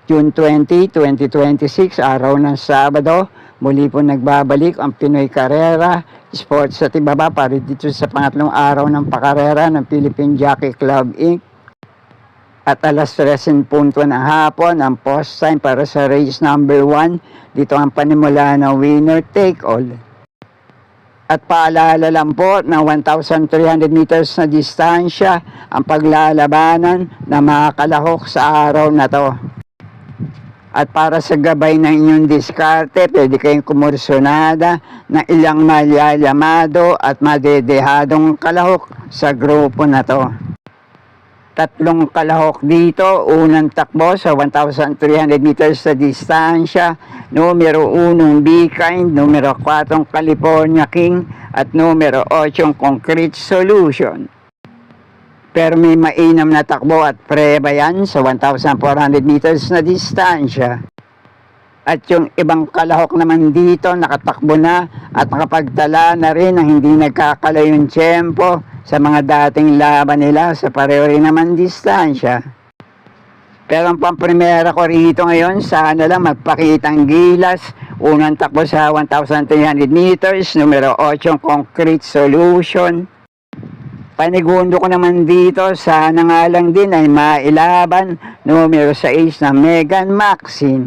June 20, 2026, araw ng Sabado, muli po nagbabalik ang Pinoy Karera Sports sa Tibaba para dito sa pangatlong araw ng pakarera ng Philippine Jockey Club Inc. At alas 13:00 ng hapon ang post time para sa race number 1. Dito ang panimula ng winner take all. At paalala lang po na 1,300 meters na distansya ang paglalabanan na mga kalahok sa araw na to. At para sa gabay ng inyong diskarte, pwede kayong kumursonada ng ilang malyalamado at madedehadong kalahok sa grupo na to. 3 kalahok dito, unang takbo sa 1,300 meters sa distansya, numero 1 Be-Kind, numero 4 California King, at numero 8 Concrete Solution. Pero may mainam na takbo at preba yan sa 1,400 meters na distansya. At yung ibang kalahok naman dito nakatakbo na at nakapagtala na rin ng hindi nagkakalayong tiyempo sa mga dating laban nila sa pareho rin naman distansya. Pero ang pamprimera ko rito ngayon, sana lang magpakitang gilas. Unang takbo sa 1,300 meters, numero 8 Concrete Solution. Panigundo ko naman dito, sana nga lang din ay mailaban, numero 6 na Megan Maxine.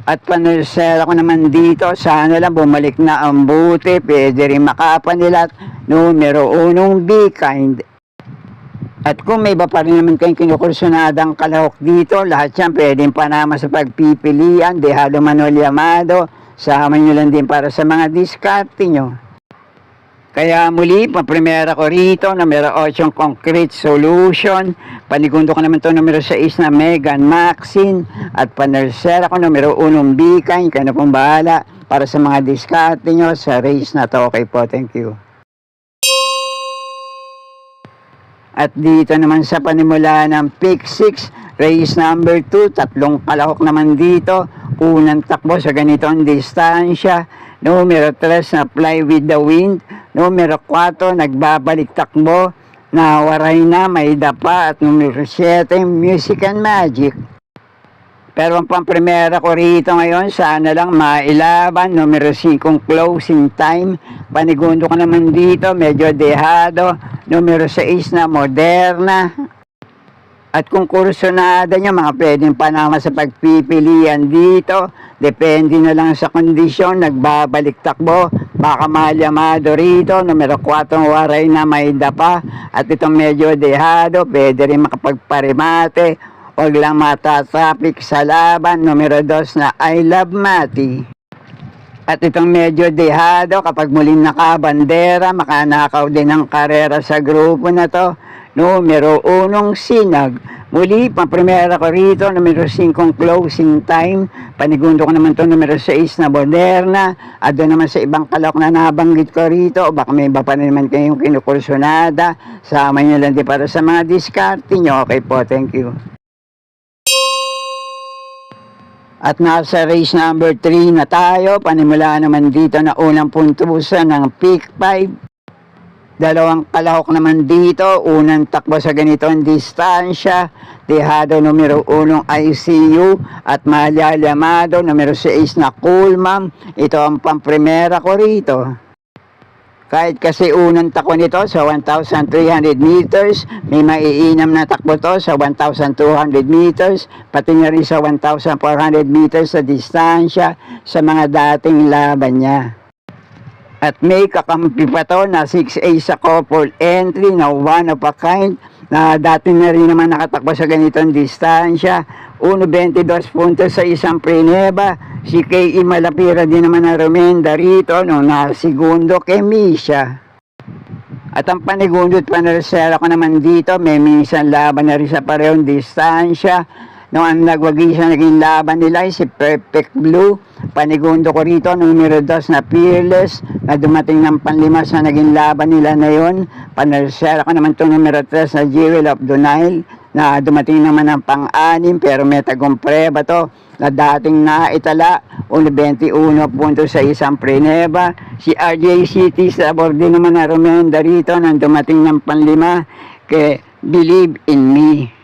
At panursera ko naman dito, sana lang bumalik na ang buti, pwede rin makapanilat, numero 1 Be-Kind. At kung may iba pa rin naman kayong kinukursunadang kalahok dito, lahat yan pwedeng panama sa pagpipilian, dehado Manuel Yamado, sama nyo lang din para sa mga diskarte nyo. Kaya muli, paprimera ko rito, numero 8 Concrete Solution. Panigundo ko naman ito, numero 6 na Megan Maxine. At panersera ko, numero 1 Be-Kind. Kayo na pong bahala para sa mga diskarte nyo sa race na to. Okay po, thank you. At dito naman sa panimula ng Pick 6, race number 2, 3 kalahok naman dito. Unang takbo sa ganitong distansya, numero 3 na Fly with the Wind. Numero 4, nagbabalik takbo na Waray na May Dapa, at numero 7, Music and Magic. Pero ang pamprimera ko rito ngayon, sana lang mailaban, numero 5 Closing Time. Panigundo ko naman dito, medyo dehado, numero 6 na Moderna. At kung kursonada nyo, mga pwedeng panama sa pagpipilian dito, depende na lang sa kondisyon, nagbabalik takbo, baka malyamado rito, numero 4 Waray na May Dapa, at itong medyo dehado, pwede rin makapagparimate, huwag lang matatraffic sa laban, numero 2 na I Love Mati. At itong medyo dehado, kapag muling nakabandera, makanakaw din ang karera sa grupo na to, numero 1 Sinag. Muli, pamprimera ko rito, numero 5 Closing Time. Panigundo ko naman ito, numero 6 na Moderna. At doon naman sa ibang kalahok na nabanggit ko rito, baka may iba pa naman kayong kinukursunada. Sama nyo lang din para sa mga diskarte nyo. Okay po, thank you. At nasa race number 3 na tayo. Panimula naman dito na unang puntusan ng Pick 5. 2 kalahok naman dito, unang takbo sa ganitong distansya, dehado numero 1 ICU at malyalamado, numero 6 na Cool Ma'am. Ito ang pamprimera ko rito. Kahit kasi unang takbo nito sa 1,300 meters, may maiinam na takbo to sa 1,200 meters, pati na rin sa 1,400 meters sa distansya sa mga dating laban niya. At may kakampi pa to na 6A sa couple entry na 1 of a kind na dati na rin naman nakatakbo sa ganitong distansya. 1.22 puntos sa isang preneba. Si K.E. Malapira din naman na rumenda rito nung nasigundo kay Misha. At ang panigundot panersera ko naman dito, may minsan laban na rin sa parehong distansya. Nung ang nagwagi siya naging laban nila si Perfect Blue. Panigundo ko rito, numero 2 na Fearless, na dumating ng panlima sa naging laban nila na yun. Panersera ko naman itong numero 3 na Jewel of the Nile, na dumating naman ng pang-anim, pero may tagumpreba to, na dating naitala, 21 puntos sa isang preneba. Si RJ City sa borde naman na rumenda rito, nang dumating ng panlima, kay Believe in Me.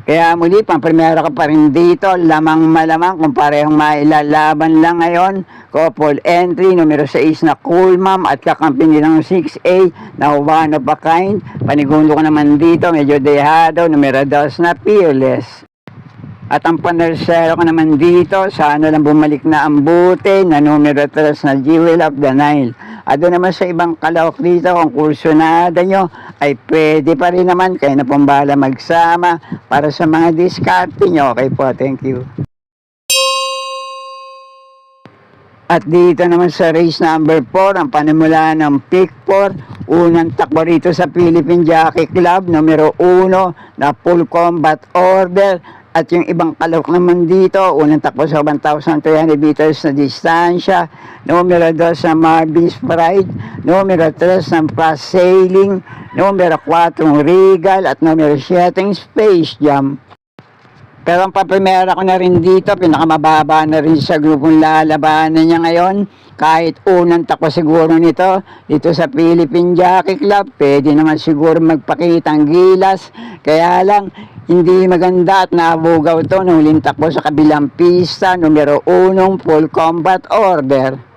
Kaya muli, pampremera ko pa rin dito, lamang malamang kung parehong mailalaban lang ngayon. Couple entry, numero 6 na Cool Mom at kakampi nilang 6A na One of a Kind. Panigundo ko naman dito, medyo dehado, numero 2 na Fearless. At ang panersero ko naman dito, sana lang bumalik na ang buti na numero 3 na Jewel of the Nile. At doon naman sa ibang kalawak dito, kung kursunada nyo, ay pwede pa rin naman. Kayo na pong bahala magsama para sa mga diskarte nyo. Okay po, thank you. At dito naman sa race number 4, ang panimula ng pick 4, unang takbo rito sa Philippine Jockey Club, numero 1 na Full Combat Order. At yung ibang kalawak naman dito, unang takbo sa 1,300 meters na distansya, numero 2 na Marvin's Pride, numero 3 ng Fast Sailing, numero 4 Regal, at numero 7 Space Jam. Pero ang paprimera ko na rin dito, pinakamababa na rin sa grupong lalabanan niya ngayon. Kahit unang takbo siguro nito, dito sa Philippine Jockey Club, pwede naman siguro magpakita ang gilas. Kaya lang, hindi maganda at nabugaw to nung huling takbo sa kabilang pista, numero 1, Full Combat Order.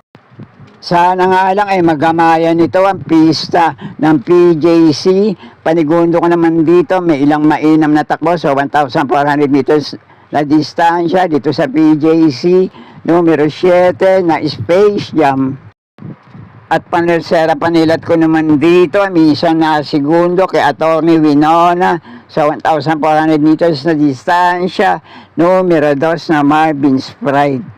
Sana nga lang ay magamayan nito ang pista ng PJC. Panigundo ko naman dito, may ilang mainam na takbo sa 1,400 meters na distansya dito sa PJC, numero 7 na Space Jam. At panersera panilat ko naman dito, minsan na segundo kay Attorney Winona sa 1,400 meters na distansya, numero 2 na Marvin's Pride.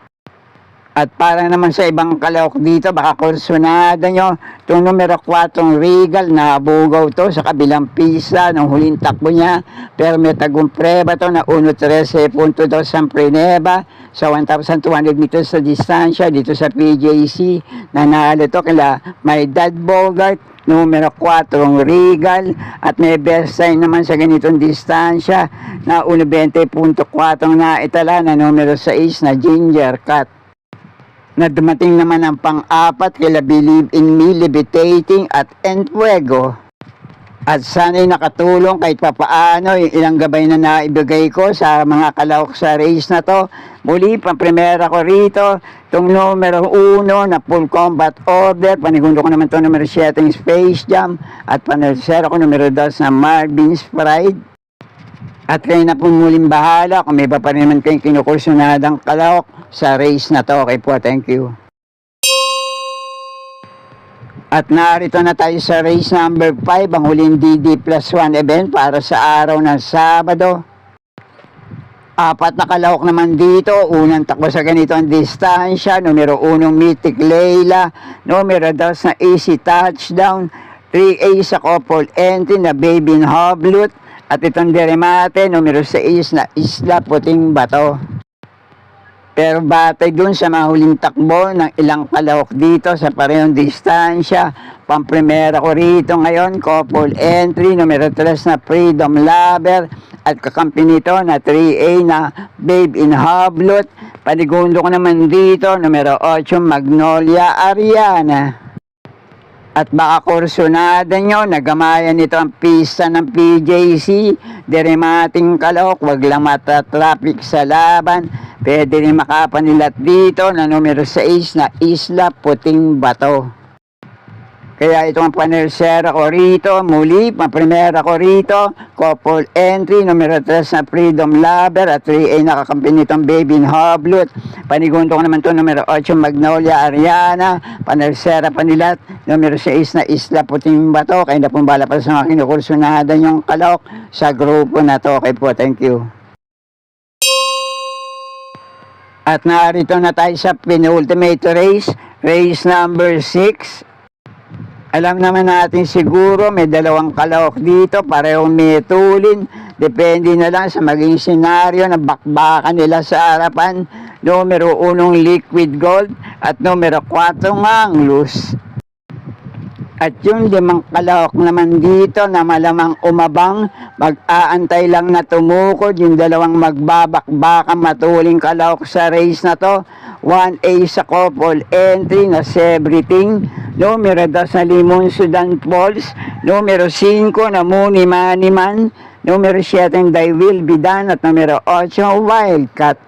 At para naman sa ibang kalawak dito, baka kursunada nyo, itong numero 4 Regal, nabugaw to sa kabilang pista ng huling takbo niya. Pero may tagumpreba to na 1.13.2 ang preneba sa 1,200 meters sa distansya dito sa PJC. Nanalo to kila may Dad Bogart, numero 4 Regal, at may best time naman sa ganitong distansya na 1.20.4 na itala na numero 6 na Ginger Cat. Na dumating naman ang pang-apat kila Believe in Me, Levitating at Enfuego. At sana'y nakatulong kahit papaano yung ilang gabay na naibigay ko sa mga kalawak sa race na to. Muli, pang-primera ko rito, itong numero 1 na Full Combat Order, panigundo ko naman itong numero 7 Space Jam, at panersero ko numero 2 na Marvin's Pride. At kayo na po muling bahala kung may iba pa rin naman kayong kinukursunadang kalawak sa race na to. Okay po, thank you. At narito na tayo sa race number 5, ang huling DD plus 1 event para sa araw ng Sabado. Apat na kalawak naman dito, unang takbo sa ganito ang distansya, numero 1 Mythic Layla, numero 2 na Easy Touchdown, 3A sa couple entry na Baby Hoblut, at itong deremate, numero 6 na Isla Puting Bato. Pero batay dun sa mahuling takbo ng ilang kalawak dito sa parehong distansya, pamprimera ko rito ngayon, couple entry, numero 3 na Freedom Lover, at kakampi nito na 3A na Babe in Hoblut. Panigundo ko naman dito, numero 8 Magnolia Ariana. At baka kursunada nyo, nagamayan nito ang pista ng PJC, deremating kalawak, wag lang matatraffic sa laban. Pwede rin makapanilat dito na numero 6 na Isla Puting Bato. Kaya ito ang panersera ko rito, muli, paprimera ko rito, couple entry, numero 3 na Freedom Lover, at 3A nakakampi nitong Baby Hoblut. Panigundo ko naman ito, numero 8 Magnolia Ariana, panersera panilat, numero 6 na Isla Puting Bato. Kaya na pong bala pa sa mga kinukursunada yung kalok sa grupo na to. Okay po, thank you. At narito na tayo sa penultimate race, race number 6. Alam naman natin siguro may dalawang kalawak dito, parehong may tulin. Depende na lang sa maging senaryo na bakbakan nila sa harapan. Numero 1 Liquid Gold at numero 4 Anglus. At yung 5 kalahok naman dito na malamang umabang, mag-aantay lang na tumukod yung 2 magbabakbakang matuling kalahok sa race na to. 1A sa couple entry na Everything, numero 2 na Limon Sudan Falls, numero 5 na Muni Maniman, numero 7 They Will Be Done, at numero 8 Wildcat.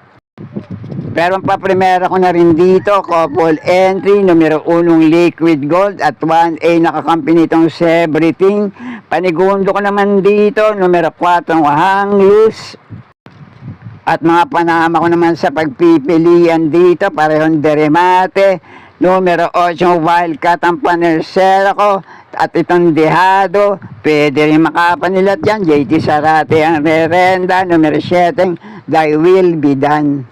Pero ang paprimera ko na rin dito, couple entry, numero 1 Liquid Gold at 1A nakakampi nitong Everything. Panigundo ko naman dito, numero 4 Hang Loose. At mga panama ko naman sa pagpipilian dito, parehong deremate. Numero 8 Wildcat ang panersera ko. At itong Dehado, pwede rin makapanilat yan. JT Sarate ang rerenda, numero 7 They Will Be Done.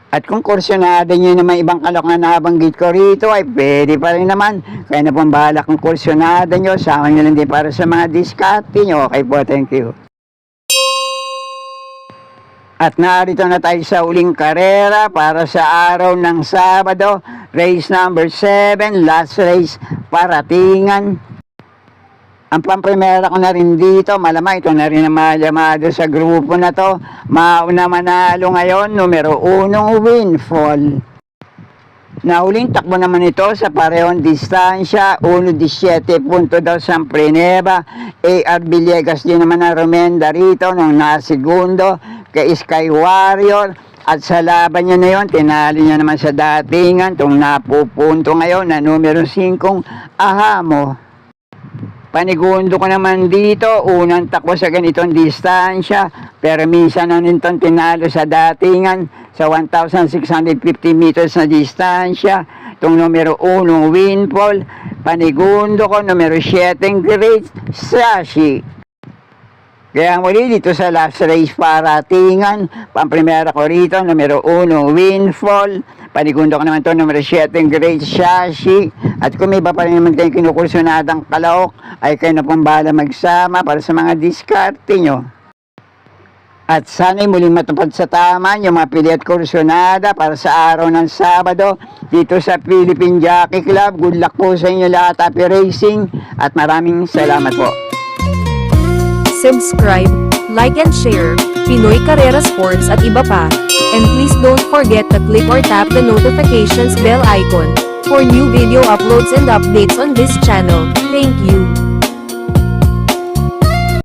At kung kursyonado nyo naman ibang kalok na nabanggit ko rito, ay pwede pa rin naman. Kaya na pong bahala kung kursyonado nyo, sama nyo lang din para sa mga diskarte nyo. Okay po, thank you. At narito na tayo sa uling karera para sa araw ng Sabado. Race number 7, last race, Paratingan. Ang pamprimera ko na rin dito, malamang ito na rin ang malamado sa grupo na to. Mauna manalo ngayon, numero 1 Windfall. Nahuling takbo naman ito sa parehong distansya, 1.17 punto daw sa Preneva. AR Villegas din naman ang rumenda rito nung nasigundo kay Sky Warrior. At sa laban niya na yun, tinalo niya naman sa datingan, itong napupunto ngayon na numero 5 Ahamo. Panigundo ko naman dito, unang takbo sa ganitong distansya, pero minsan na nitong tinalo sa datingan sa 1,650 meters na distansya. Itong numero 1 Windfall, panigundo ko numero 7 Great Sashi. Kaya muli dito sa last race Paratingan, pamprimera ko rito, numero 1 Windfall, panigundo ko naman ito, numero 7 Great Sashi. At kung may iba pa rin naman kayong kinukursyonadang kalahok, ay kayo na pong bahala magsama para sa mga diskarte nyo. At sana'y muling matupad sa tama yung mga pili at kursyonada para sa araw ng Sabado dito sa Philippine Jockey Club. Good luck po sa inyo lahat, happy racing, at maraming salamat po. Subscribe, like and share, Pinoy Carrera Sports at iba pa. And please don't forget to click or tap the notifications bell icon for new video uploads and updates on this channel. Thank you.